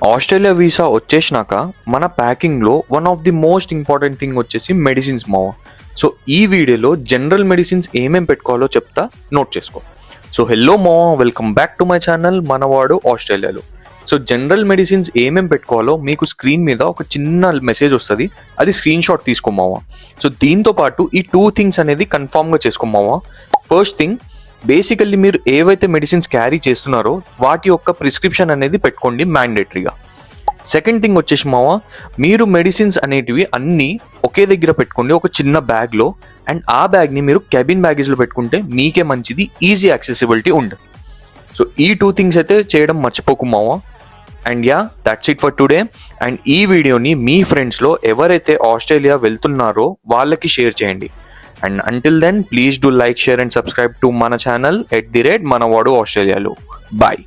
Australia visa వచ్చేసినాక మన ప్యాకింగ్లో one of the most important thing వచ్చేసి మెడిసిన్స్ మావ. సో ఈ వీడియోలో జనరల్ మెడిసిన్స్ ఏమేమి పెట్టుకోవాలో చెప్తా, నోట్ చేసుకో. సో హెల్లో మావ, welcome back to my channel మనవాడు ఆస్ట్రేలియాలో. సో జనరల్ మెడిసిన్స్ ఏమేమి పెట్టుకోవాలో మీకు స్క్రీన్ మీద ఒక చిన్న మెసేజ్ వస్తుంది, అది స్క్రీన్ షాట్ తీసుకోమావా. సో దీంతో పాటు ఈ 2 థింగ్స్ అనేది కన్ఫామ్గా చేసుకోమావా. ఫస్ట్ థింగ్, బేసికల్లీ మీరు ఏవైతే మెడిసిన్స్ క్యారీ చేస్తున్నారో వాటి యొక్క ప్రిస్క్రిప్షన్ అనేది పెట్టుకోండి మ్యాండేటరీగా. సెకండ్ థింగ్ వచ్చేసి మావా, మీరు మెడిసిన్స్ అనేటివి అన్నీ ఒకే దగ్గర పెట్టుకోండి ఒక చిన్న బ్యాగ్లో, అండ్ ఆ బ్యాగ్ని మీరు క్యాబిన్ బ్యాగేజ్లో పెట్టుకుంటే మీకే మంచిది, ఈజీ యాక్సెసిబిలిటీ ఉంటుంది. సో ఈ 2 థింగ్స్ అయితే చేయడం మర్చిపోకు మావా. And yeah, that's it for today. And ఈ వీడియోని మీ ఫ్రెండ్స్లో ఎవరైతే ఆస్ట్రేలియా వెళ్తున్నారో వాళ్ళకి షేర్ చేయండి. And until then please do like, share and subscribe to మన ఛానల్ @మనవాడు ఆస్ట్రేలియాలో. బాయ్.